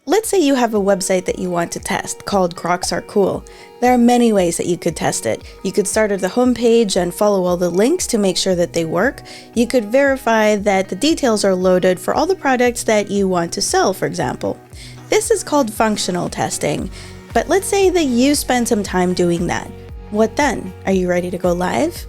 Let's say you have a website that you want to test called Crocs Are Cool. There are many ways that you could test it. You could start at the homepage and follow all the links to make sure that they work. You could verify that the details are loaded for all the products that you want to sell, for example. This is called functional testing. But let's say that you spend some time doing that. What then? Are you ready to go live?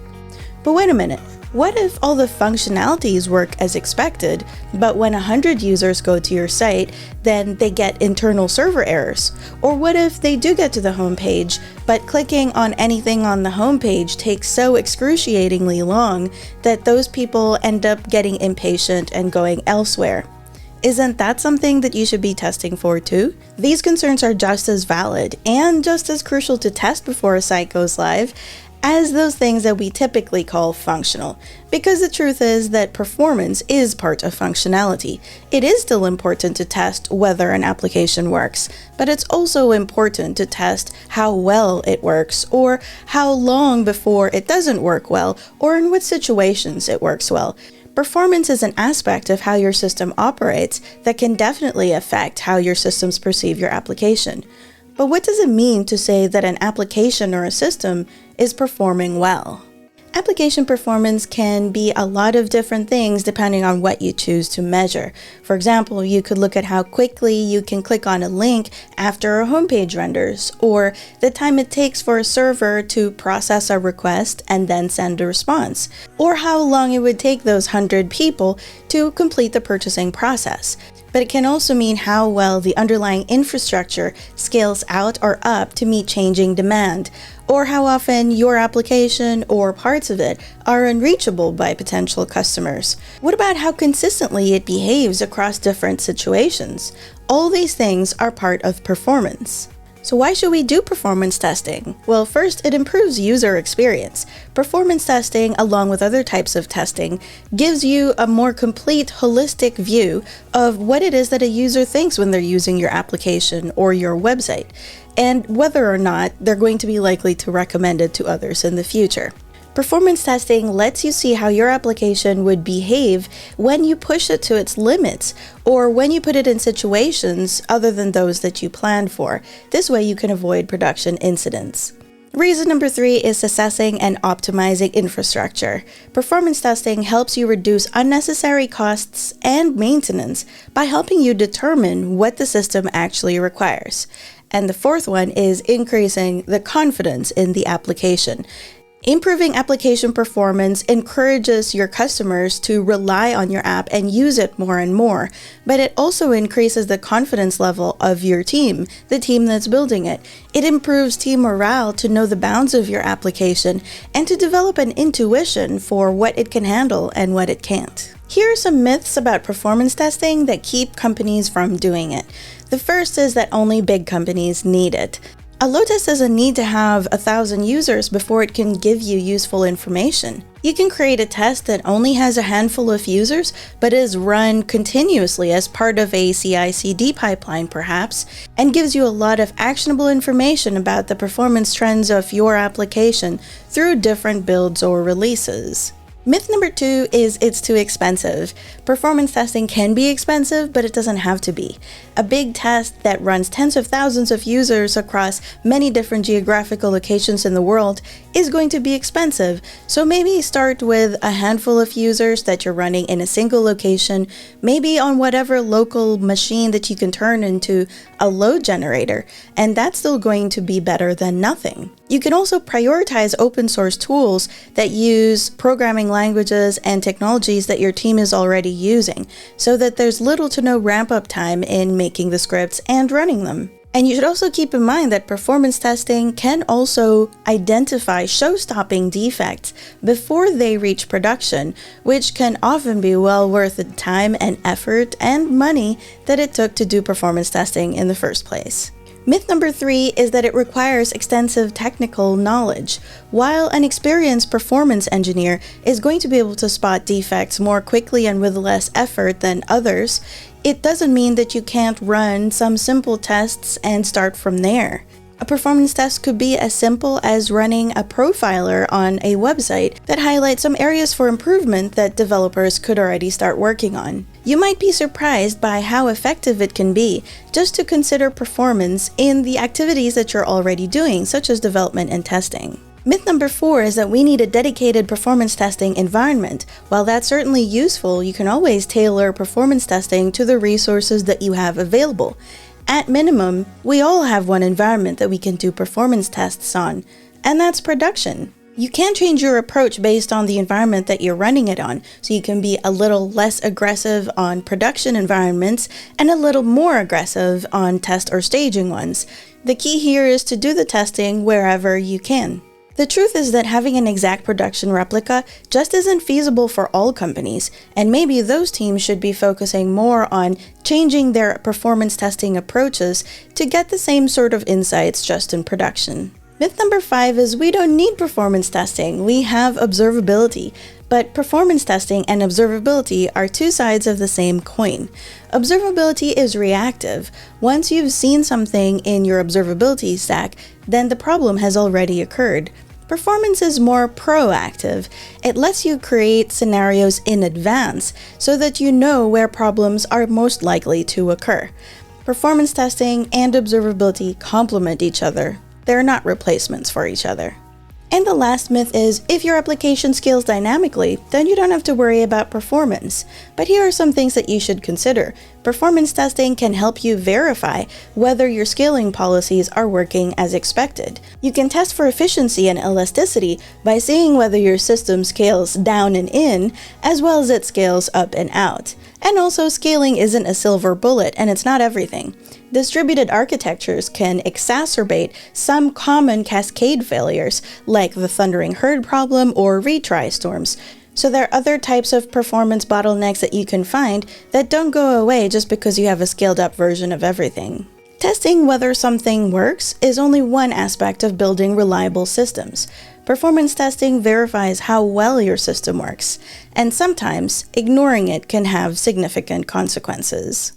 But wait a minute. What if all the functionalities work as expected, but when 100 users go to your site, then they get internal server errors? Or what if they do get to the homepage, but clicking on anything on the homepage takes so excruciatingly long that those people end up getting impatient and going elsewhere? Isn't that something that you should be testing for too? These concerns are just as valid and just as crucial to test before a site goes live as those things that we typically call functional, because the truth is that performance is part of functionality. It is still important to test whether an application works, but it's also important to test how well it works, or how long before it doesn't work well, or in what situations it works well. Performance is an aspect of how your system operates that can definitely affect how your systems perceive your application. But what does it mean to say that an application or a system is performing well? Application performance can be a lot of different things depending on what you choose to measure. For example, you could look at how quickly you can click on a link after a homepage renders, or the time it takes for a server to process a request and then send a response, or how long it would take those 100 people to complete the purchasing process. But it can also mean how well the underlying infrastructure scales out or up to meet changing demand, or how often your application or parts of it are unreachable by potential customers. What about how consistently it behaves across different situations? All these things are part of performance. So why should we do performance testing? Well, first, it improves user experience. Performance testing, along with other types of testing, gives you a more complete, holistic view of what it is that a user thinks when they're using your application or your website, and whether or not they're going to be likely to recommend it to others in the future. Performance testing lets you see how your application would behave when you push it to its limits, or when you put it in situations other than those that you planned for. This way you can avoid production incidents. Reason number 3 is assessing and optimizing infrastructure. Performance testing helps you reduce unnecessary costs and maintenance by helping you determine what the system actually requires. And the fourth one is increasing the confidence in the application. Improving application performance encourages your customers to rely on your app and use it more and more, but it also increases the confidence level of your team, the team that's building it. It improves team morale to know the bounds of your application and to develop an intuition for what it can handle and what it can't. Here are some myths about performance testing that keep companies from doing it. The first is that only big companies need it. A load test doesn't need to have 1,000 users before it can give you useful information. You can create a test that only has a handful of users, but is run continuously as part of a CI/CD pipeline perhaps, and gives you a lot of actionable information about the performance trends of your application through different builds or releases. Myth number 2 is it's too expensive. Performance testing can be expensive, but it doesn't have to be. A big test that runs tens of thousands of users across many different geographical locations in the world is going to be expensive. So maybe start with a handful of users that you're running in a single location, maybe on whatever local machine that you can turn into a load generator, and that's still going to be better than nothing. You can also prioritize open source tools that use programming languages and technologies that your team is already using, so that there's little to no ramp-up time in making the scripts and running them. And you should also keep in mind that performance testing can also identify show-stopping defects before they reach production, which can often be well worth the time and effort and money that it took to do performance testing in the first place. Myth number 3 is that it requires extensive technical knowledge. While an experienced performance engineer is going to be able to spot defects more quickly and with less effort than others, it doesn't mean that you can't run some simple tests and start from there. A performance test could be as simple as running a profiler on a website that highlights some areas for improvement that developers could already start working on. You might be surprised by how effective it can be just to consider performance in the activities that you're already doing, such as development and testing. Myth number 4 is that we need a dedicated performance testing environment. While that's certainly useful, you can always tailor performance testing to the resources that you have available. At minimum, we all have one environment that we can do performance tests on, and that's production. You can change your approach based on the environment that you're running it on, so you can be a little less aggressive on production environments and a little more aggressive on test or staging ones. The key here is to do the testing wherever you can. The truth is that having an exact production replica just isn't feasible for all companies, and maybe those teams should be focusing more on changing their performance testing approaches to get the same sort of insights just in production. Myth number 5 is we don't need performance testing, we have observability. But performance testing and observability are two sides of the same coin. Observability is reactive. Once you've seen something in your observability stack, then the problem has already occurred. Performance is more proactive. It lets you create scenarios in advance so that you know where problems are most likely to occur. Performance testing and observability complement each other. They're not replacements for each other. And the last myth is, if your application scales dynamically, then you don't have to worry about performance. But here are some things that you should consider. Performance testing can help you verify whether your scaling policies are working as expected. You can test for efficiency and elasticity by seeing whether your system scales down and in, as well as it scales up and out. And also, scaling isn't a silver bullet, and it's not everything. Distributed architectures can exacerbate some common cascade failures, like the thundering herd problem or retry storms. So there are other types of performance bottlenecks that you can find that don't go away just because you have a scaled up version of everything. Testing whether something works is only one aspect of building reliable systems. Performance testing verifies how well your system works, and sometimes ignoring it can have significant consequences.